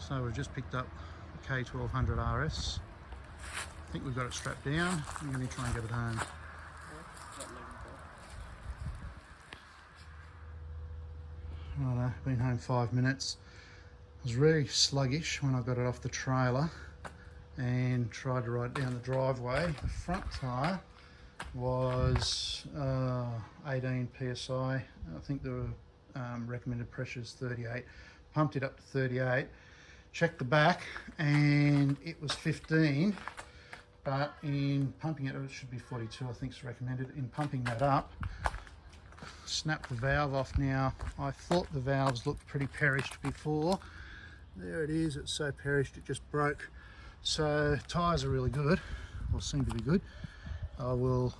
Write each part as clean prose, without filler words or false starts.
So we've just picked up the K1200 RS. I think we've got it strapped down. I'm going to try and get it home. Righto, been home 5 minutes. I was very sluggish when I got it off the trailer and tried to ride down the driveway. The front tyre was 18 psi. I think the recommended pressure is 38. Pumped it up to 38. Checked the back and it was 15. But in pumping it, it should be 42. I think it's recommended. In pumping that up, snapped the valve off. Now I thought the valves looked pretty perished before. There it is. It's so perished it just broke. So tyres are really good, or seem to be good. I will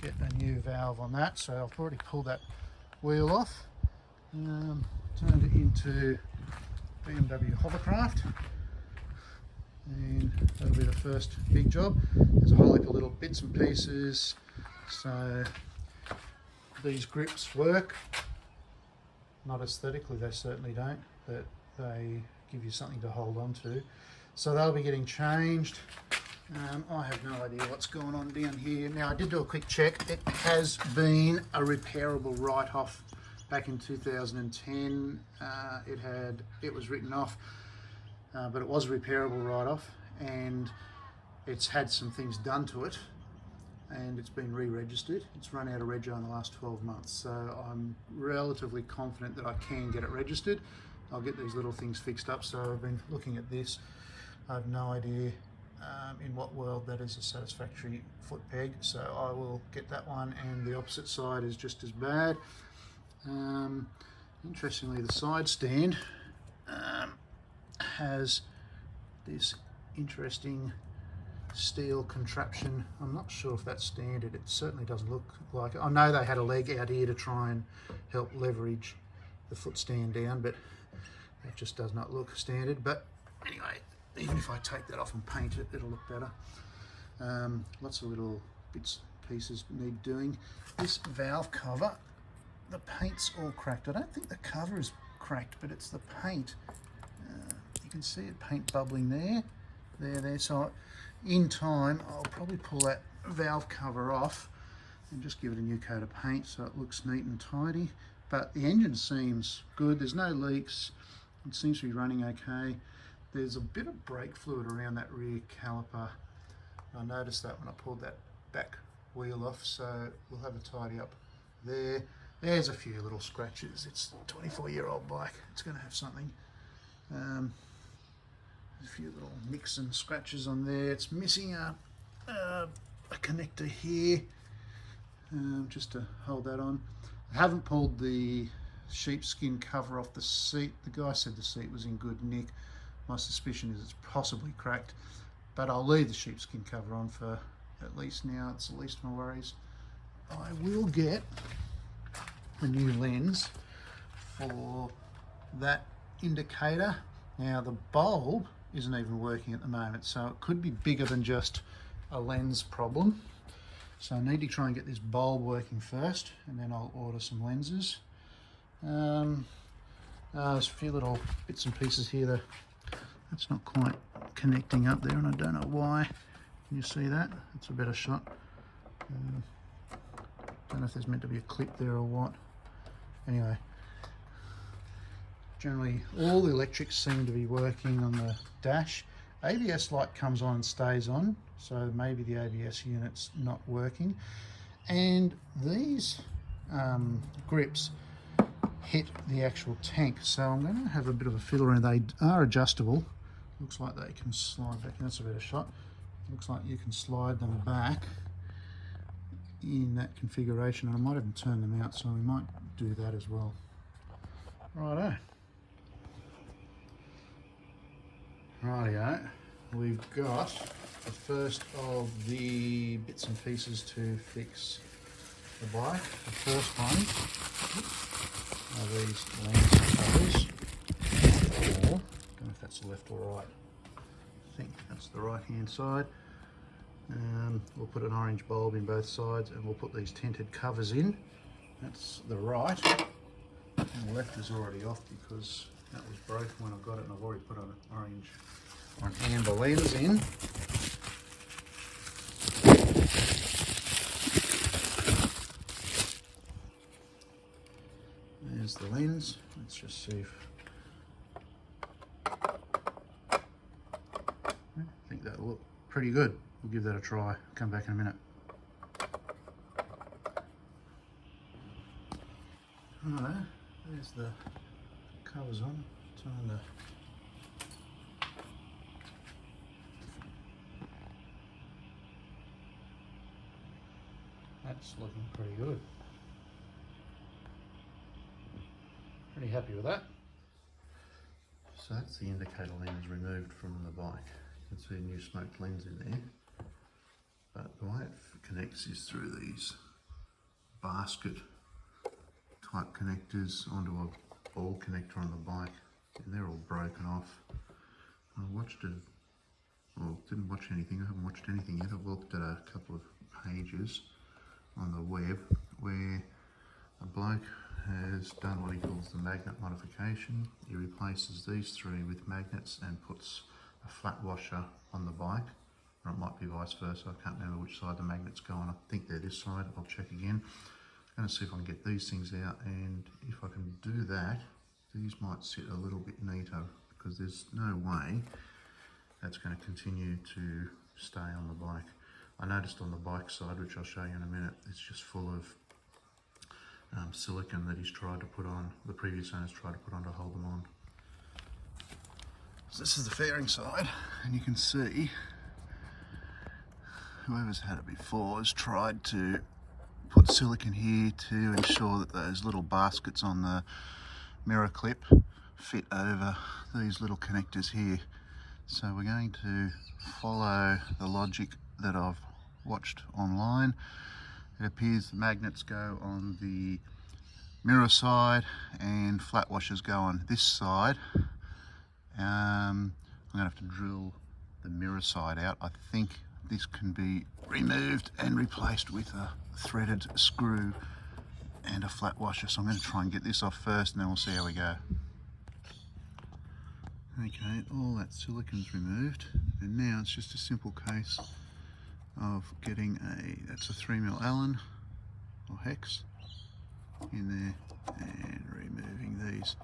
get a new valve on that. So I've already pulled that wheel off, turned it into BMW hovercraft, and that'll be the first big job. There's a whole heap of little bits and pieces. So these grips work. Not aesthetically, they certainly don't, but they give you something to hold on to. So they'll be getting changed. I have no idea what's going on down here. Now I did do a quick check. It has been a repairable write-off back in 2010. It was written off, but it was a repairable write-off, and it's had some things done to it, and it's been re-registered. It's run out of rego in the last 12 months, so I'm relatively confident that I can get it registered. I'll get these little things fixed up. So I've been looking at this. I have no idea in what world that is a satisfactory foot peg, so I will get that one, and the opposite side is just as bad. Interestingly, the side stand has this interesting steel contraption. I'm not sure if that's standard. It certainly doesn't look like it. I know they had a leg out here to try and help leverage the foot stand down, but it just does not look standard. But anyway, even if I take that off and paint it, it'll look better. Lots of little bits and pieces need doing. This valve cover, the paint's all cracked. I don't think the cover is cracked, but it's the paint. You can see it, paint bubbling there. So in time, I'll probably pull that valve cover off and just give it a new coat of paint so it looks neat and tidy. But the engine seems good. There's no leaks. It seems to be running okay. There's a bit of brake fluid around that rear caliper. I noticed that when I pulled that back wheel off, so we'll have a tidy up there. There's a few little scratches. It's a 24-year-old bike. It's going to have something. There's a few little nicks and scratches on there. It's missing a connector here, just to hold that on. I haven't pulled the sheepskin cover off the seat. The guy said the seat was in good nick. My suspicion is it's possibly cracked, but I'll leave the sheepskin cover on for at least now. It's the least of my worries. I will get a new lens for that indicator. Now the bulb isn't even working at the moment, so it could be bigger than just a lens problem. So I need to try and get this bulb working first, and then I'll order some lenses. There's a few little bits and pieces here. That's not quite connecting up there, and I don't know why. Can you see that? It's a better shot. Don't know if there's meant to be a clip there or what. Anyway, generally all the electrics seem to be working on the dash. ABS light comes on and stays on, so maybe the ABS unit's not working. And these grips hit the actual tank, so I'm going to have a bit of a fiddle around. They are adjustable. Looks like they can slide back. That's a better shot. Looks like you can slide them back in that configuration, and I might even turn them out, so we might do that as well. Rightio. Rightio. We've got the first of the bits and pieces to fix the bike. The first one are these lens covers, or I don't know if that's the left or right. I think that's the right hand side. We'll put an orange bulb in both sides, and we'll put these tinted covers in. That's the right, and the left is already off because That was broken when I got it, and I've already put an orange or an amber lens in. There's the lens. Let's just see if I think that'll look pretty good. We'll give that a try. Come back in a minute. Hello, there's the covers on. Turn the that's looking pretty good. Pretty happy with that. So that's the indicator lens removed from the bike. You can see a new smoked lens in there. But the way it connects is through these basket type connectors onto a ball connector on the bike, and they're all broken off. I watched it, well, didn't watch anything, I haven't watched anything yet. I've looked at a couple of pages on the web where a bloke has done what he calls the magnet modification. He replaces these three with magnets and puts a flat washer on the bike, or it might be vice versa. I can't remember which side the magnets go on. I think they're this side. I'll check again. I'm going to see if I can get these things out, and if I can do that, these might sit a little bit neater, because there's no way that's going to continue to stay on the bike. I noticed on the bike side, which I'll show you in a minute, it's just full of silicone that he's tried to put on, the previous owners tried to put on to hold them on. So this is the fairing side, and you can see whoever's had it before has tried to put silicone here to ensure that those little baskets on the mirror clip fit over these little connectors here. So we're going to follow the logic that I've watched online. It appears the magnets go on the mirror side and flat washers go on this side. I'm going to have to drill the mirror side out. I think this can be removed and replaced with a threaded screw and a flat washer. So I'm going to try and get this off first, and then we'll see how we go. Okay, all that silicone's removed, and now it's just a simple case of getting that's a 3mm Allen or hex in there and removing these.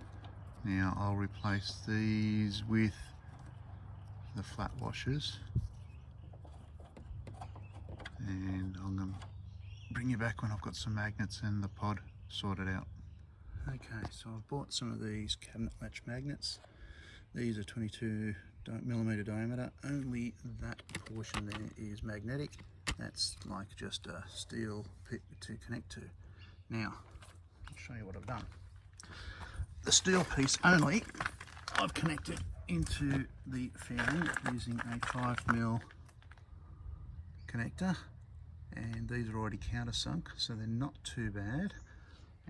Now I'll replace these with the flat washers, and I'm going to bring you back when I've got some magnets and the pod sorted out. Okay, so I've bought some of these cabinet latch magnets. These are 22mm diameter. Only that portion there is magnetic. That's like just a steel pit to connect to. Now, I'll show you what I've done. The steel piece only I've connected into the fairing using a 5mm connector, and these are already countersunk, so they're not too bad.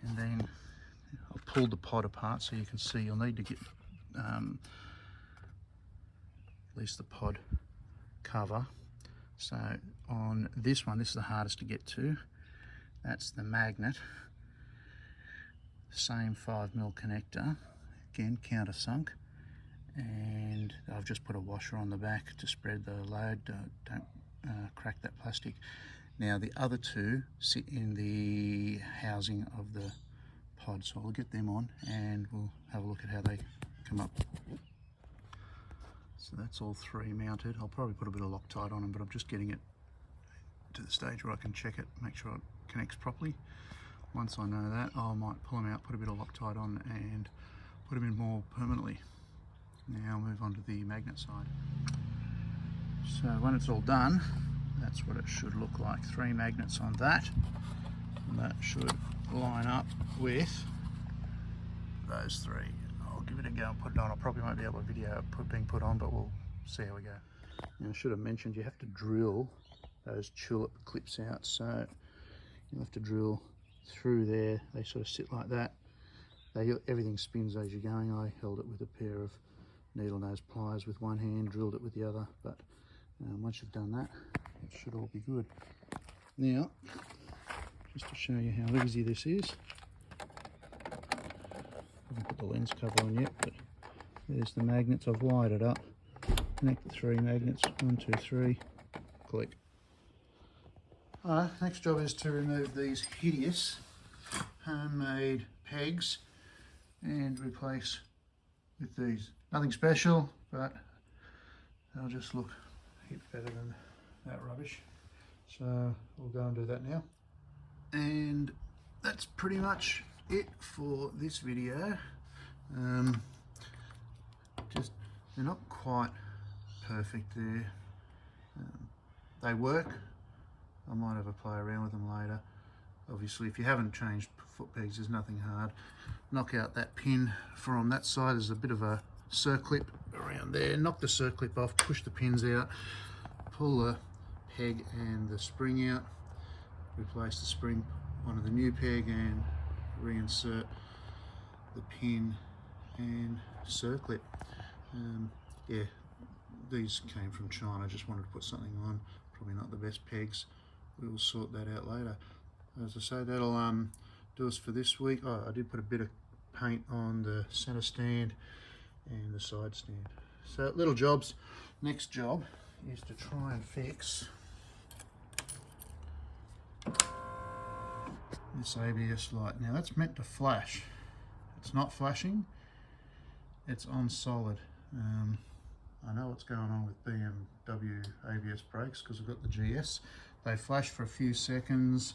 And then I've pulled the pod apart so you can see you'll need to get at least the pod cover. So on this one, this is the hardest to get to. That's the magnet. Same 5mm connector, again countersunk, and I've just put a washer on the back to spread the load. Don't crack that plastic. Now the other two sit in the housing of the pod, so I'll get them on and we'll have a look at how they come up. So that's all three mounted. I'll probably put a bit of Loctite on them, but I'm just getting it to the stage where I can check it, make sure it connects properly. Once I know that, I might pull them out, put a bit of Loctite on and put them in more permanently. Now I'll move on to the magnet side. So when it's all done, that's what it should look like. 3 magnets on that, and that should line up with those 3. I'll give it a go and put it on. I probably won't be able to video it being put on, but we'll see how we go. Now I should have mentioned you have to drill those tulip clips out, so you'll have to drill through there. They sort of sit like that. Everything spins as you're going. I held it with a pair of needle nose pliers with one hand, drilled it with the other, but once you've done that, it should all be good. Now, just to show you how easy this is, I haven't put the lens cover on yet, but There's the magnets. I've wired it up. Connect the 3 magnets. 1, 2, 3. Click. Alright, next job is to remove these hideous homemade pegs and replace with these. Nothing special, but they'll just look a heap better than that rubbish. So we'll go and do that now. And that's pretty much it for this video. Just they're not quite perfect there. They work. I might have a play around with them later. Obviously, if you haven't changed foot pegs, there's nothing hard. Knock out that pin from that side. There's a bit of a circlip around there. Knock the circlip off, push the pins out, pull the peg and the spring out, replace the spring onto the new peg and reinsert the pin and circlip. Yeah, these came from China. I just wanted to put something on. Probably not the best pegs. We will sort that out later. As I say, that'll do us for this week. Oh, I did put a bit of paint on the center stand and the side stand. So little jobs. Next job is to try and fix this ABS light. Now that's meant to flash. It's not flashing. It's on solid. I know what's going on with BMW ABS brakes because I've got the GS. They flash for a few seconds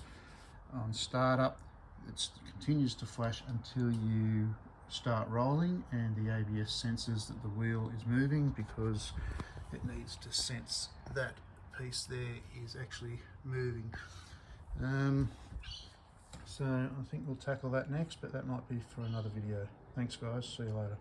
on startup. It continues to flash until you start rolling, and the ABS senses that the wheel is moving because it needs to sense that piece there is actually moving. So I think we'll tackle that next, but that might be for another video. Thanks guys, see you later.